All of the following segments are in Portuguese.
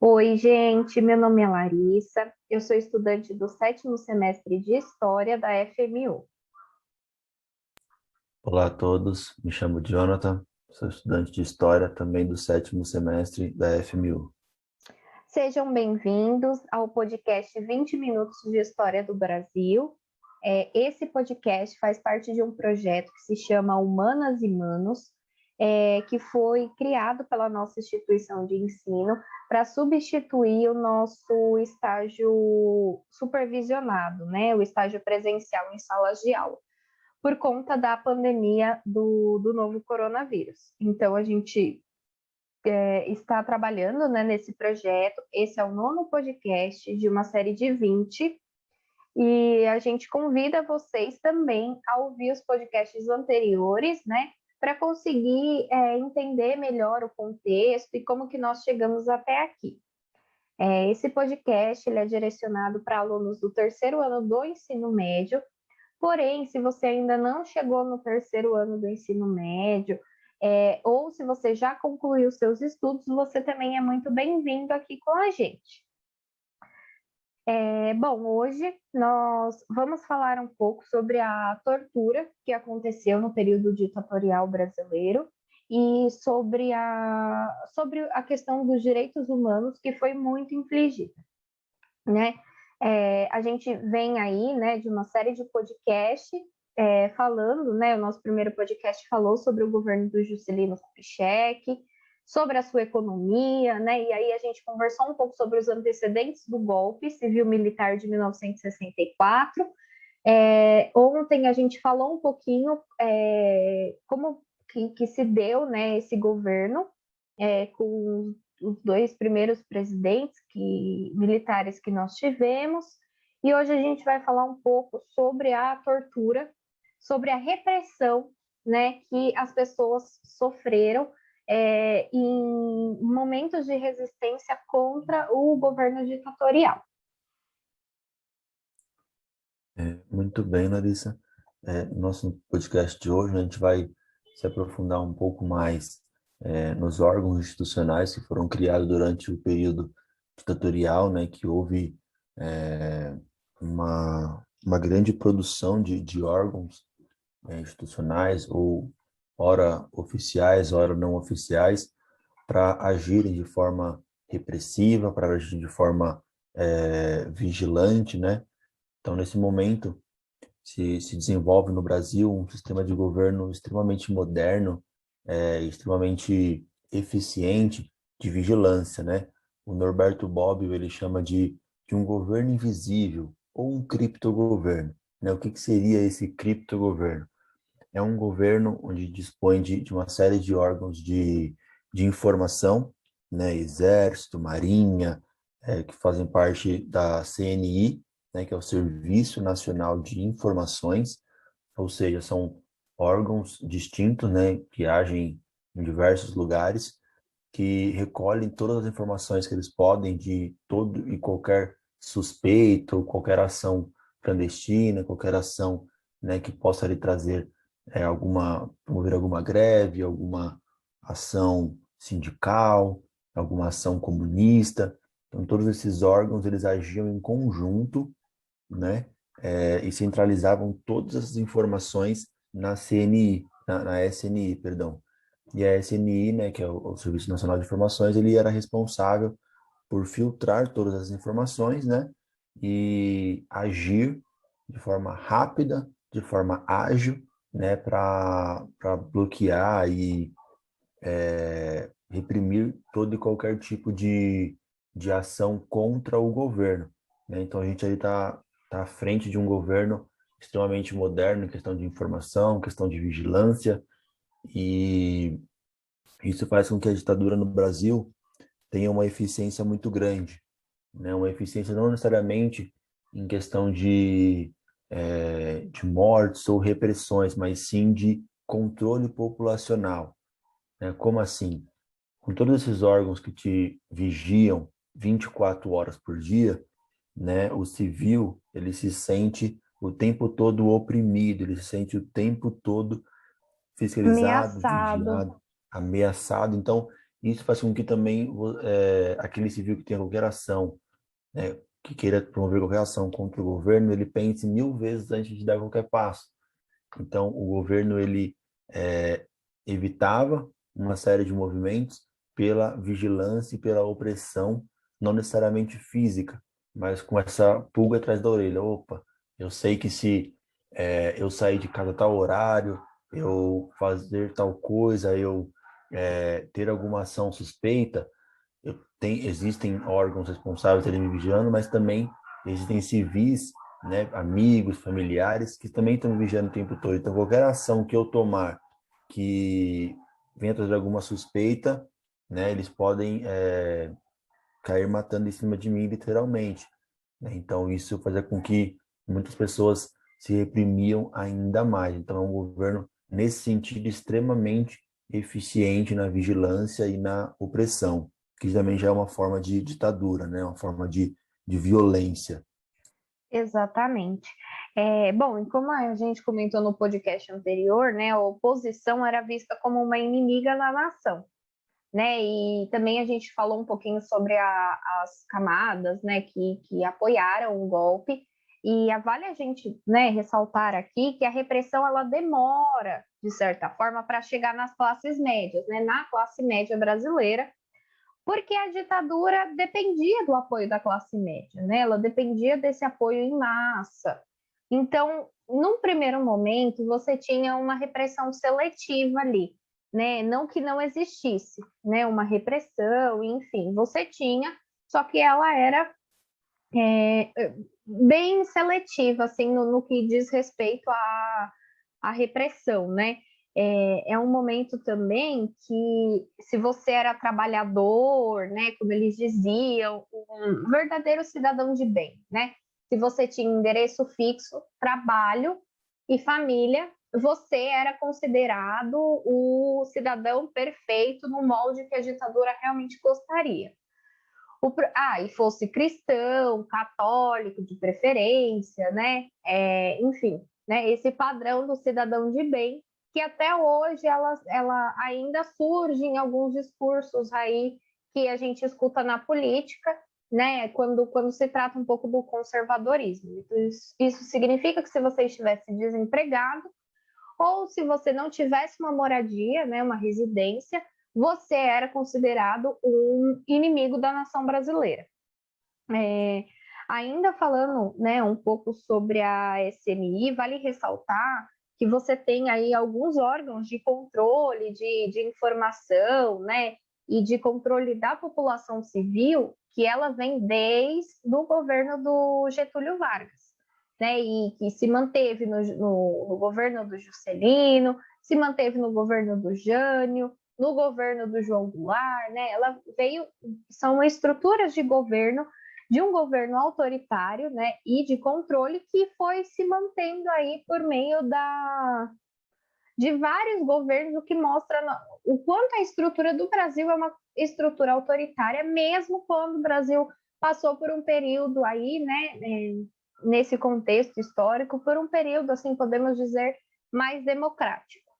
Oi, gente, meu nome é Larissa, eu sou estudante do sétimo semestre de História da FMU. Olá a todos, me chamo Jonathan, sou estudante de História também do sétimo semestre da FMU. Sejam bem-vindos ao podcast 20 Minutos de História do Brasil. Esse podcast faz parte de um projeto que se chama Humanas e Manos, que foi criado pela nossa instituição de ensino para substituir o nosso estágio supervisionado, né? O estágio presencial em salas de aula, por conta da pandemia do novo coronavírus. Então, a gente está trabalhando, né, nesse projeto. Esse é o nono podcast de uma série de 20, e a gente convida vocês também a ouvir os podcasts anteriores, né, para conseguir entender melhor o contexto e como que nós chegamos até aqui. Esse podcast ele é direcionado para alunos do terceiro ano do ensino médio. Porém, se você ainda não chegou no terceiro ano do ensino médio, ou se você já concluiu seus estudos, você também é muito bem-vindo aqui com a gente. Bom, hoje nós vamos falar um pouco sobre a tortura que aconteceu no período ditatorial brasileiro e sobre a questão dos direitos humanos que foi muito infligida, né? A gente vem aí, né, de uma série de podcasts falando, né, o nosso primeiro podcast falou sobre o governo do Juscelino Kubitschek, sobre a sua economia, né, e aí a gente conversou um pouco sobre os antecedentes do golpe civil-militar de 1964. Ontem a gente falou um pouquinho como que se deu, né, esse governo com os dois primeiros presidentes militares que nós tivemos. E hoje a gente vai falar um pouco sobre a tortura, sobre a repressão, né, que as pessoas sofreram em momentos de resistência contra o governo ditatorial. Muito bem, Larissa. No nosso podcast de hoje, né, a gente vai se aprofundar um pouco mais nos órgãos institucionais que foram criados durante o período ditatorial, né, que houve é, uma grande produção de órgãos institucionais, ou ora oficiais, ora não oficiais, para agirem de forma repressiva, para agir de forma vigilante, né? Então, nesse momento, se desenvolve no Brasil um sistema de governo extremamente moderno, extremamente eficiente de vigilância, né? O Norberto Bobbio, ele chama de um governo invisível ou um criptogoverno, né? O que que seria esse criptogoverno? É um governo onde dispõe de uma série de órgãos de informação, né? Exército, Marinha, que fazem parte da CNI, né? Que é o Serviço Nacional de Informações, ou seja, são órgãos distintos, né? Que agem em diversos lugares, que recolhem todas as informações que eles podem de todo e qualquer suspeito, qualquer ação clandestina, qualquer ação, né, que possa lhe trazer promover alguma greve, alguma ação sindical, alguma ação comunista. Então, todos esses órgãos, eles agiam em conjunto, né, e centralizavam todas essas informações na CNI, na SNI, perdão. E a SNI, né, que é o Serviço Nacional de Informações, ele era responsável por filtrar todas as informações, né, e agir de forma rápida, de forma ágil, né, para bloquear e reprimir todo e qualquer tipo de ação contra o governo, né? Então a gente aí tá à frente de um governo extremamente moderno em questão de informação, questão de vigilância, e isso faz com que a ditadura no Brasil tenha uma eficiência muito grande, né? Uma eficiência não necessariamente em questão de mortes ou repressões, mas sim de controle populacional, né? Como assim? Com todos esses órgãos que te vigiam 24 horas por dia, né? O civil, ele se sente o tempo todo oprimido, ele se sente o tempo todo fiscalizado, Ameaçado. vigiado, ameaçado. Então, Isso faz com que também aquele civil que tenha qualquer ação, né, que queira promover qualquer ação contra o governo, ele pense 1000 vezes antes de dar qualquer passo. Então, o governo ele evitava uma série de movimentos pela vigilância e pela opressão, não necessariamente física, mas com essa pulga atrás da orelha. Opa, eu sei que se eu sair de casa a tal horário, eu fazer tal coisa, eu ter alguma ação suspeita, existem órgãos responsáveis ali me vigiando, mas também existem civis, né, amigos, familiares, que também estão me vigiando o tempo todo. Então, qualquer ação que eu tomar que venha trazer alguma suspeita, né, eles podem cair matando em cima de mim, literalmente. Né? Então, isso fazia com que muitas pessoas se reprimiam ainda mais. Então, é um governo, nesse sentido, extremamente eficiente na vigilância e na opressão, que também já é uma forma de ditadura, né? Uma forma de violência. Exatamente. Bom, e como a gente comentou no podcast anterior, né, a oposição era vista como uma inimiga da nação, né? E também a gente falou um pouquinho sobre as camadas, né, que apoiaram o golpe. E vale a gente, né, ressaltar aqui que a repressão ela demora, de certa forma, para chegar nas classes médias, né, na classe média brasileira, porque a ditadura dependia do apoio da classe média, né? Ela dependia desse apoio em massa. Então, num primeiro momento, você tinha uma repressão seletiva ali, né? Não que não existisse, né? Uma repressão, enfim, você tinha, só que ela era bem seletiva, assim, no que diz respeito à repressão, né? É um momento também que, se você era trabalhador, né, como eles diziam, um verdadeiro cidadão de bem, né? Se você tinha endereço fixo, trabalho e família, você era considerado o cidadão perfeito no molde que a ditadura realmente gostaria. E fosse cristão, católico de preferência, né? Enfim, né? Esse padrão do cidadão de bem, que até hoje ela ainda surge em alguns discursos aí que a gente escuta na política, né? Quando se trata um pouco do conservadorismo. Então, isso significa que se você estivesse desempregado, ou se você não tivesse uma moradia, né, uma residência, você era considerado um inimigo da nação brasileira. Ainda falando, né, um pouco sobre a SMI, vale ressaltar que você tem aí alguns órgãos de controle, de informação, né, e de controle da população civil, que ela vem desde o governo do Getúlio Vargas, né, e que se manteve no governo do Juscelino, se manteve no governo do Jânio, no governo do João Goulart, né, são estruturas de governo, de um governo autoritário, né, e de controle que foi se mantendo aí por meio de vários governos, o que mostra o quanto a estrutura do Brasil é uma estrutura autoritária, mesmo quando o Brasil passou por um período aí, né, nesse contexto histórico, por um período, assim, podemos dizer, mais democrático.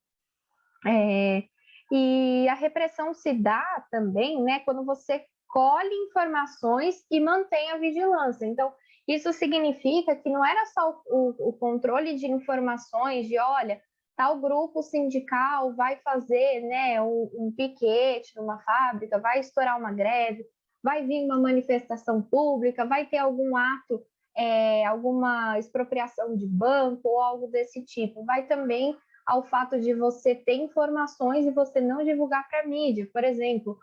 E a repressão se dá também, né, quando você colhe informações e mantém a vigilância. Então, isso significa que não era só o controle de informações, de olha, tal grupo sindical vai fazer, né, um piquete numa fábrica, vai estourar uma greve, vai vir uma manifestação pública, vai ter algum ato, alguma expropriação de banco ou algo desse tipo. Vai também ao fato de você ter informações e você não divulgar para a mídia. Por exemplo,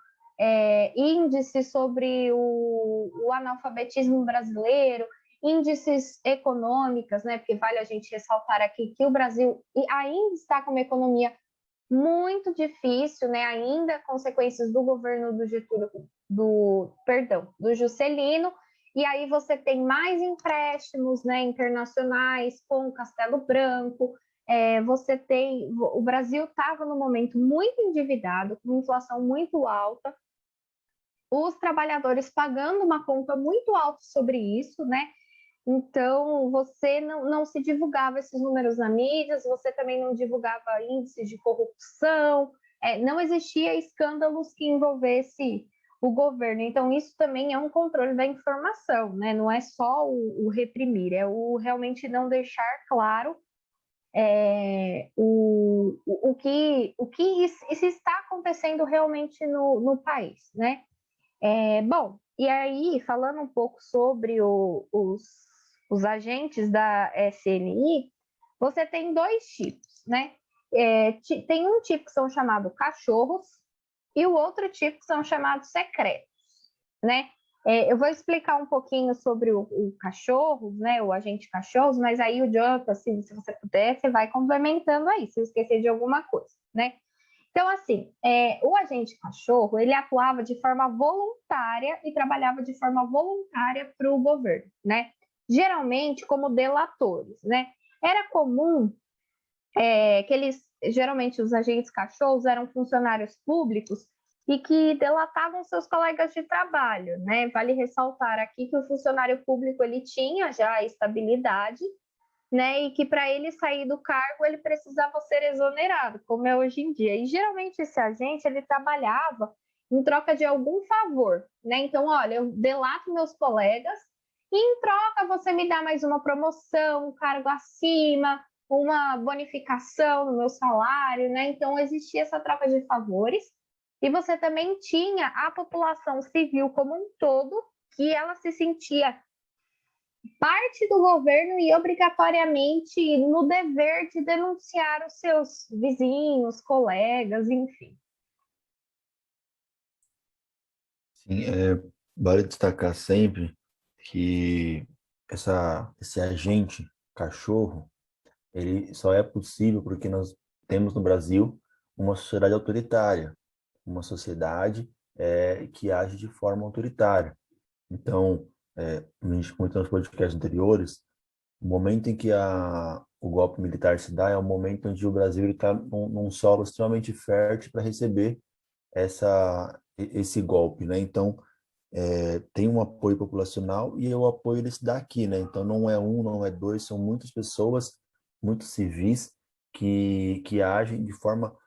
índices sobre o analfabetismo brasileiro, índices econômicos, né? Porque vale a gente ressaltar aqui que o Brasil ainda está com uma economia muito difícil, né? Ainda consequências do governo do Getúlio, do Juscelino, e aí você tem mais empréstimos, né, internacionais com o Castelo Branco. O Brasil estava num momento muito endividado, com inflação muito alta, os trabalhadores pagando uma conta muito alta sobre isso, né? Então, você não se divulgava esses números na mídia, você também não divulgava índices de corrupção, não existia escândalos que envolvesse o governo. Então, isso também é um controle da informação, né? Não é só o reprimir, é o realmente não deixar claro o que isso está acontecendo realmente no país, né? Bom, e aí, falando um pouco sobre os agentes da SNI, você tem dois tipos, né? Tem um tipo que são chamados cachorros e o outro tipo que são chamados secretos, né? Eu vou explicar um pouquinho sobre o cachorro, né? O agente cachorros, mas aí o Jonathan, se você puder, você vai complementando aí, se eu esquecer de alguma coisa, né? Então, assim, o agente cachorro, ele atuava de forma voluntária e trabalhava de forma voluntária para o governo, né? Geralmente como delatores, né? Era comum geralmente os agentes cachorros eram funcionários públicos e que delatavam seus colegas de trabalho, né? Vale ressaltar aqui que o funcionário público ele tinha já a estabilidade, né? E que para ele sair do cargo ele precisava ser exonerado, como é hoje em dia. E geralmente esse agente ele trabalhava em troca de algum favor, né? Então, olha, eu delato meus colegas e em troca você me dá mais uma promoção, um cargo acima, uma bonificação no meu salário, né? Então existia essa troca de favores. E você também tinha a população civil como um todo, que ela se sentia parte do governo e obrigatoriamente no dever de denunciar os seus vizinhos, colegas, enfim. Sim, vale destacar sempre que esse agente cachorro, ele só é possível porque nós temos no Brasil uma sociedade autoritária, uma sociedade que age de forma autoritária. Então, a gente comentou nos podcasts anteriores, o momento em que o golpe militar se dá é o momento onde o Brasil está num solo extremamente fértil para receber esse golpe, né? Então, tem um apoio populacional e o apoio ele se dá aqui, né? Então, não é um, não é dois, são muitas pessoas, muitos civis que agem de forma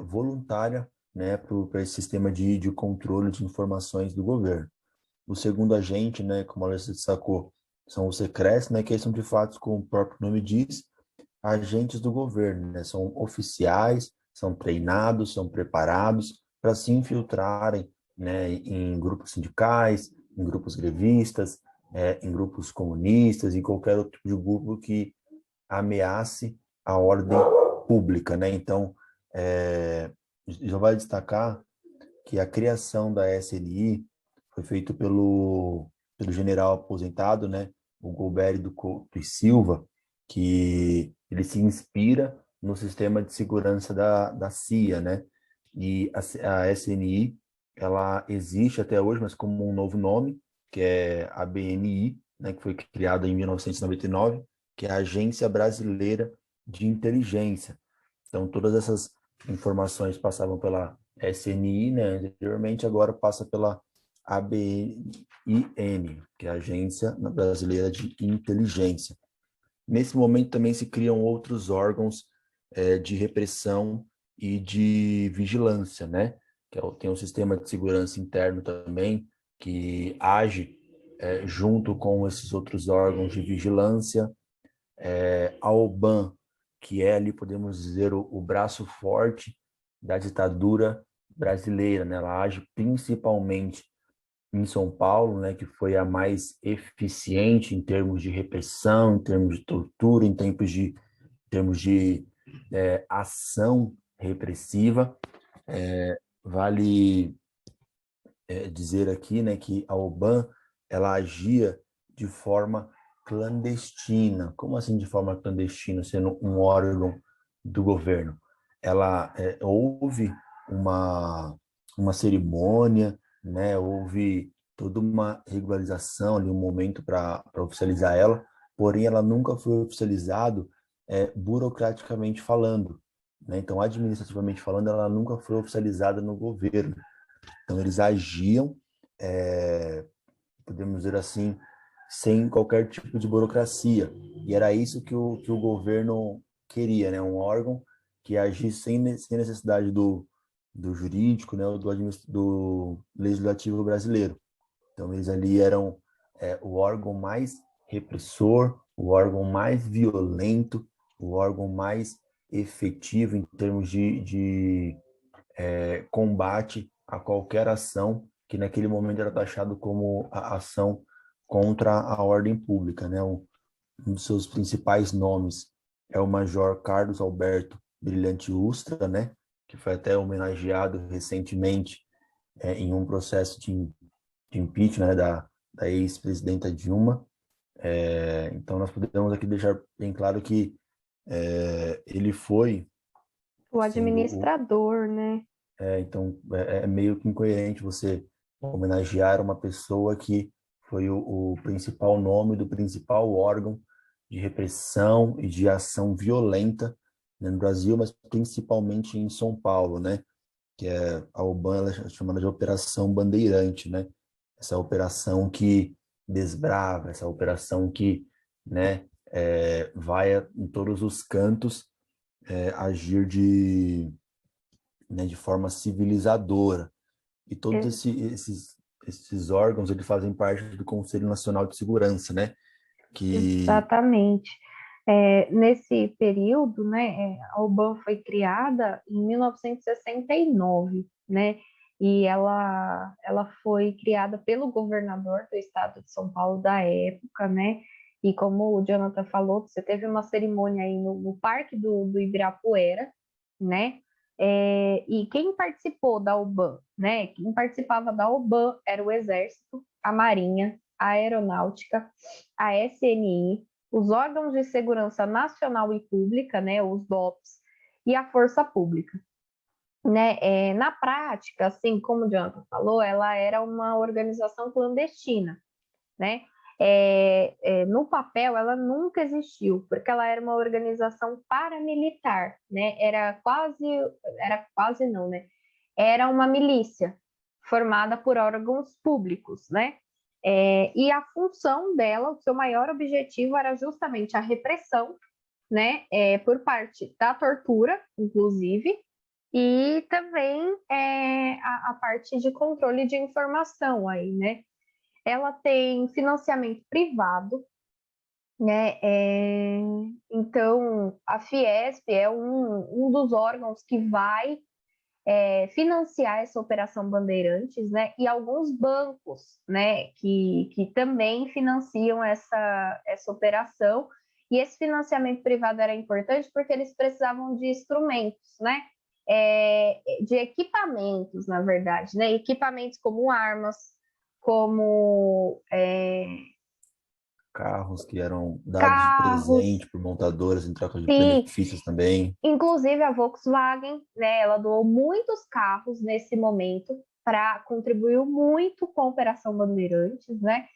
voluntária, né, para esse sistema de controle de informações do governo. O segundo agente, né, como a Alessa destacou, são os secretos, né, que são de fato, como o próprio nome diz, agentes do governo, né? São oficiais, são treinados, são preparados para se infiltrarem, né, em grupos sindicais, em grupos grevistas, em grupos comunistas, em qualquer outro tipo de grupo que ameace a ordem pública, né? Então, já vai destacar que a criação da SNI foi feita pelo general aposentado, né, o Golbery do Couto e Silva, que ele se inspira no sistema de segurança da CIA, né? E a SNI, ela existe até hoje, mas como um novo nome, que é a BNI, né, que foi criada em 1999, que é a Agência Brasileira de Inteligência. Então, todas essas informações passavam pela SNI, né, anteriormente, agora passa pela ABIN, que é a Agência Brasileira de Inteligência. Nesse momento também se criam outros órgãos de repressão e de vigilância, né? Tem um sistema de segurança interno também que age junto com esses outros órgãos de vigilância. A OBAN, que é ali, podemos dizer, o braço forte da ditadura brasileira, né? Ela age principalmente em São Paulo, né, que foi a mais eficiente em termos de repressão, em termos de tortura, em termos de ação repressiva. Vale dizer aqui, né, que a OBAN ela agia de forma clandestina. Como assim de forma clandestina, sendo um órgão do governo? Houve uma cerimônia, né? Houve toda uma regularização ali, um momento para oficializar ela, porém ela nunca foi oficializado burocraticamente falando, né? Então, administrativamente falando, ela nunca foi oficializada no governo. Então, eles agiam, podemos dizer assim, sem qualquer tipo de burocracia. E era isso que o governo queria, né? Um órgão que agisse sem necessidade do jurídico, né, ou do legislativo brasileiro. Então, eles ali eram o órgão mais repressor, o órgão mais violento, o órgão mais efetivo em termos de combate a qualquer ação que naquele momento era taxado como a ação contra a ordem pública, né? Um dos seus principais nomes é o Major Carlos Alberto Brilhante Ustra, né? Que foi até homenageado recentemente em um processo de impeachment, né? Da ex-presidenta Dilma. Então, nós podemos aqui deixar bem claro que ele foi O sendo administrador, né? então, é meio que incoerente você homenagear uma pessoa que foi o principal nome do principal órgão de repressão e de ação violenta, né, no Brasil, mas principalmente em São Paulo, né? Que é a UBAN, ela é chamada de Operação Bandeirante, né? Essa operação que desbrava, essa operação que, né, vai em todos os cantos agir de forma civilizadora. E todos É, esses órgãos, eles fazem parte do Conselho Nacional de Segurança, né? Que exatamente. Nesse período, né, a UBAN foi criada em 1969, né, e ela foi criada pelo governador do estado de São Paulo da época, né, e como o Jonathan falou, você teve uma cerimônia aí no Parque do Ibirapuera, né, e quem participou da UBAN, né, quem participava da UBAN era o Exército, a Marinha, a Aeronáutica, a SNI, os órgãos de segurança nacional e pública, né, os DOPS, e a força pública. Né? Na prática, assim como o Jonathan falou, ela era uma organização clandestina, né? No papel, ela nunca existiu, porque ela era uma organização paramilitar, né? Era quase não, né? Era uma milícia formada por órgãos públicos, né? E a função dela, o seu maior objetivo era justamente a repressão, né? Por parte da tortura, inclusive, e também a parte de controle de informação aí, né? Ela tem financiamento privado, né? Então, a Fiesp é um dos órgãos que vai financiar essa Operação Bandeirantes, né? E alguns bancos, né? Que também financiam essa operação. E esse financiamento privado era importante porque eles precisavam de instrumentos, né? De equipamentos, na verdade, né? Equipamentos como armas, como carros que eram dados de carros, presente por montadoras em troca de sim. benefícios também. Inclusive a Volkswagen, né, ela doou muitos carros nesse momento para contribuir muito com a Operação Bandeirantes, né?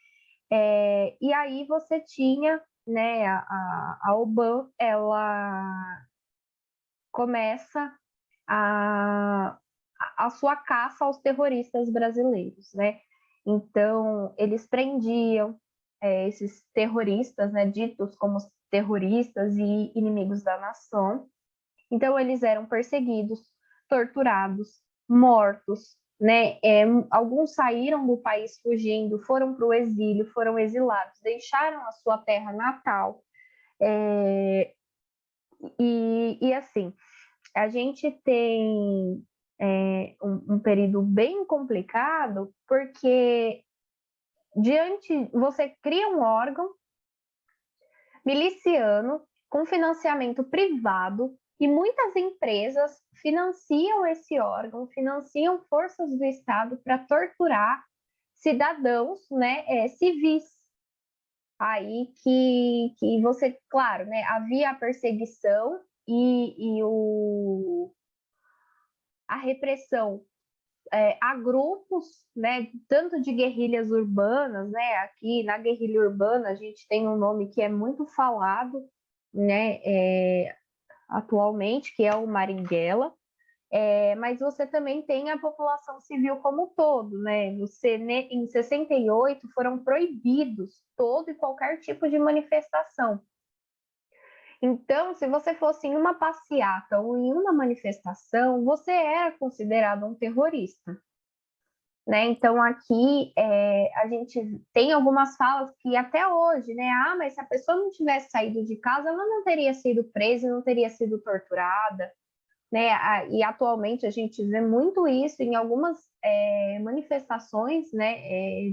E aí você tinha, né, a OBAN, ela começa a, a sua caça aos terroristas brasileiros, né? Então, eles prendiam esses terroristas, né, ditos como terroristas e inimigos da nação. Então, eles eram perseguidos, torturados, mortos, né? Alguns saíram do país fugindo, foram para o exílio, foram exilados, deixaram a sua terra natal. E assim, a gente tem um período bem complicado, porque você cria um órgão miliciano com financiamento privado e muitas empresas financiam esse órgão, financiam forças do Estado para torturar cidadãos, né, civis. Aí que você, claro, né, havia a perseguição e a repressão a grupos, né, tanto de guerrilhas urbanas, né, aqui na guerrilha urbana a gente tem um nome que é muito falado, né, atualmente, que é o Marighella, mas você também tem a população civil como um todo, né, em 68 foram proibidos todo e qualquer tipo de manifestação. Então, se você fosse em uma passeata ou em uma manifestação, você era considerado um terrorista, né? Então, aqui a gente tem algumas falas que até hoje, né? Ah, mas se a pessoa não tivesse saído de casa, ela não teria sido presa, não teria sido torturada, né? E atualmente a gente vê muito isso em algumas manifestações, né?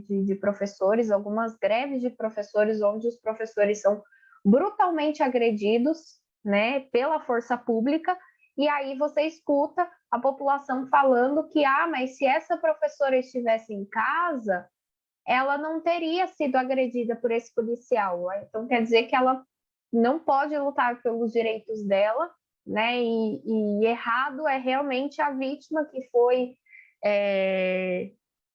De professores, algumas greves de professores, onde os professores são brutalmente agredidos, né? Pela força pública. E aí você escuta a população falando que, ah, mas se essa professora estivesse em casa, ela não teria sido agredida por esse policial. Então quer dizer que ela não pode lutar pelos direitos dela, né? E errado é realmente a vítima que foi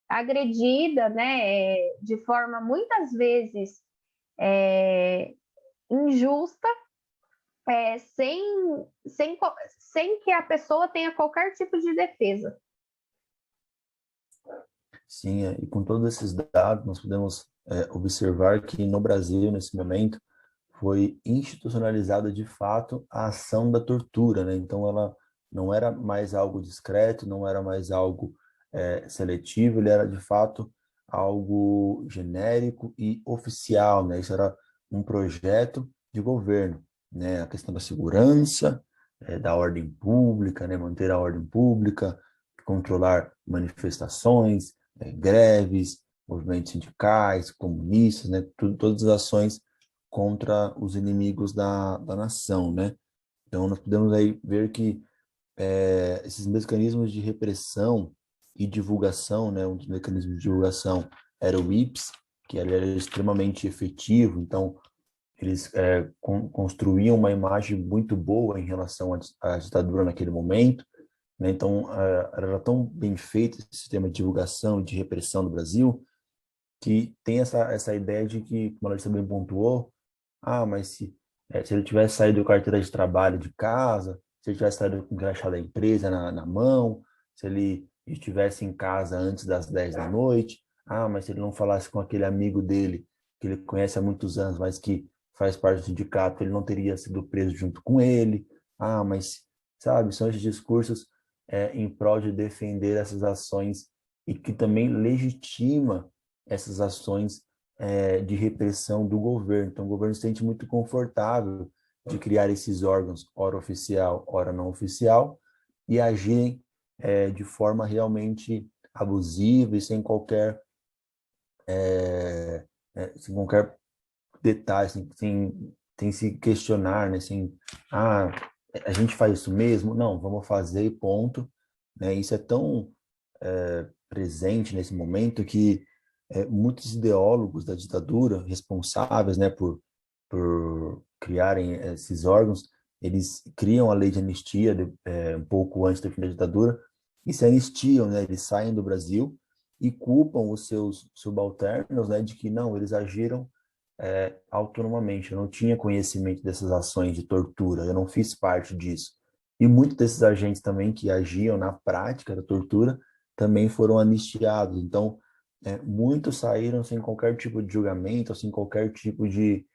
agredida, né? De forma muitas vezes injusta, sem, sem que a pessoa tenha qualquer tipo de defesa. Sim, e com todos esses dados, nós podemos observar que no Brasil, nesse momento, foi institucionalizada de fato a ação da tortura, né? Então, ela não era mais algo discreto, não era mais algo seletivo, ele era de fato algo genérico e oficial, né? Isso era um projeto de governo, né? A questão da segurança, da ordem pública, né? Manter a ordem pública, controlar manifestações, greves, movimentos sindicais, comunistas, né? Todas as ações contra os inimigos da nação, né? Então, nós podemos aí ver que esses mecanismos de repressão e divulgação, né? Um dos mecanismos de divulgação era o IPS, que ele era extremamente efetivo, então eles construíam uma imagem muito boa em relação à ditadura naquele momento, né? Então, era tão bem feito esse sistema de divulgação e de repressão no Brasil, que tem essa ideia de que, como a Larissa bem pontuou, mas se ele tivesse saído com a carteira de trabalho de casa, se ele tivesse saído com o crachá da empresa na mão, se ele estivesse em casa antes das 10 da noite, mas se ele não falasse com aquele amigo dele, que ele conhece há muitos anos, mas que faz parte do sindicato, ele não teria sido preso junto com ele. Mas, sabe, são esses discursos em prol de defender essas ações e que também legitima essas ações de repressão do governo. Então, o governo se sente muito confortável de criar esses órgãos, ora oficial, ora não oficial, e agirem de forma realmente abusiva e sem qualquer detalhe, sem se questionar, né? A gente faz isso mesmo? Não, vamos fazer e ponto. Né? Isso é tão presente nesse momento que muitos ideólogos da ditadura, responsáveis, né, por criarem esses órgãos, eles criam a lei de anistia um pouco antes do fim da ditadura e se anistiam, né, eles saem do Brasil e culpam os seus subalternos, né, de que não, eles agiram autonomamente, eu não tinha conhecimento dessas ações de tortura, eu não fiz parte disso. E muitos desses agentes também que agiam na prática da tortura também foram anistiados. Então, muitos saíram sem qualquer tipo de julgamento, sem qualquer tipo de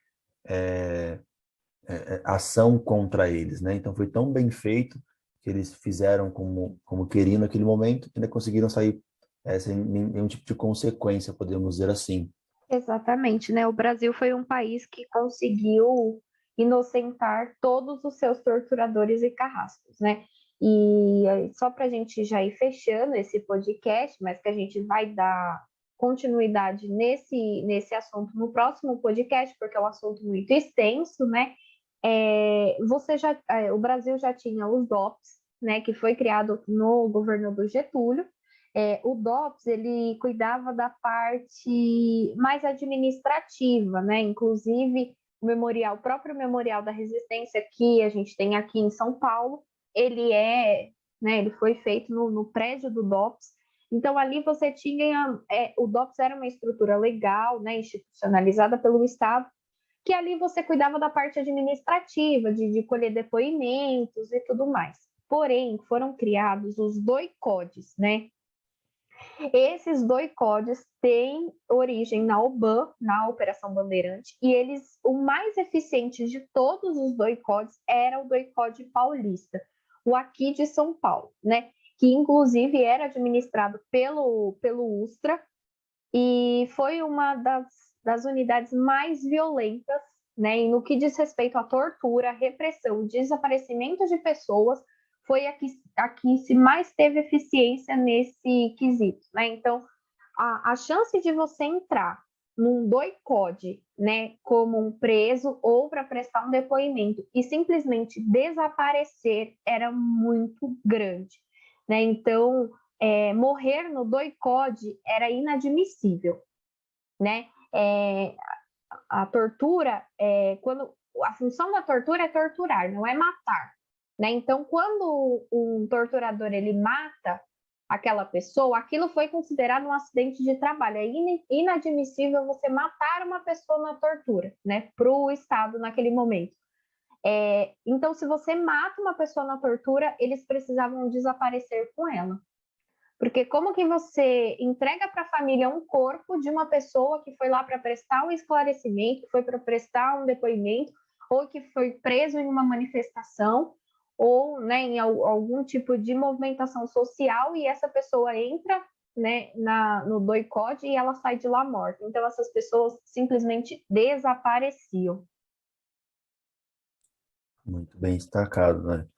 ação contra eles, né? Então, foi tão bem feito que eles fizeram como queriam naquele momento, e ainda conseguiram sair sem nenhum tipo de consequência, podemos dizer assim. Exatamente, né? O Brasil foi um país que conseguiu inocentar todos os seus torturadores e carrascos, né? E só para a gente já ir fechando esse podcast, mas que a gente vai dar continuidade nesse assunto no próximo podcast, porque é um assunto muito extenso, né? O Brasil já tinha os DOPS, né? Que foi criado no governo do Getúlio. O DOPS ele cuidava da parte mais administrativa, né? Inclusive o próprio Memorial da Resistência que a gente tem aqui em São Paulo, ele foi feito no prédio do DOPS. Então ali você tinha, o DOPS era uma estrutura legal, né? Institucionalizada pelo Estado, que ali você cuidava da parte administrativa, de colher depoimentos e tudo mais. Porém, foram criados os doicodes, né? Esses doicodes têm origem na OBAN, na Operação Bandeirante, e o mais eficiente de todos os doicodes era o doicode paulista, o aqui de São Paulo, né? Que inclusive era administrado pelo USTRA e foi uma das unidades mais violentas, né? E no que diz respeito à tortura, repressão, desaparecimento de pessoas, foi a que se mais teve eficiência nesse quesito, né? Então, a chance de você entrar num doicode, né, como um preso ou para prestar um depoimento e simplesmente desaparecer era muito grande, né? Então, morrer no doicode era inadmissível, né? A tortura, quando a função da tortura é torturar, não é matar, né? Então, quando um torturador ele mata aquela pessoa, aquilo foi considerado um acidente de trabalho. É inadmissível você matar uma pessoa na tortura, né? Para o Estado naquele momento. Então, se você mata uma pessoa na tortura, eles precisavam desaparecer com ela. Porque como que você entrega para a família um corpo de uma pessoa que foi lá para prestar um esclarecimento, foi para prestar um depoimento, ou que foi preso em uma manifestação, ou, né, em algum tipo de movimentação social, e essa pessoa entra, né, no doicode e ela sai de lá morta. Então, essas pessoas simplesmente desapareciam. Muito bem destacado, né?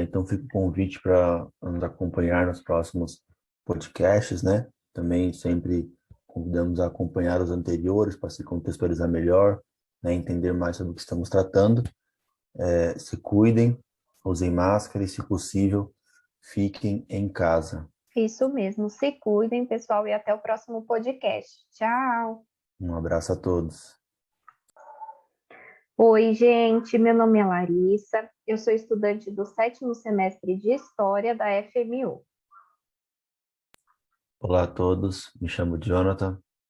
Então fica o convite para nos acompanhar nos próximos podcasts, né? Também sempre convidamos a acompanhar os anteriores para se contextualizar melhor, né? Entender mais sobre o que estamos tratando. Se cuidem, usem máscara e, se possível, fiquem em casa. Isso mesmo. Se cuidem, pessoal, e até o próximo podcast. Tchau! Um abraço a todos. Oi, gente, meu nome é Larissa, eu sou estudante do 7º semestre de História da FMU. Olá a todos, me chamo Jonathan,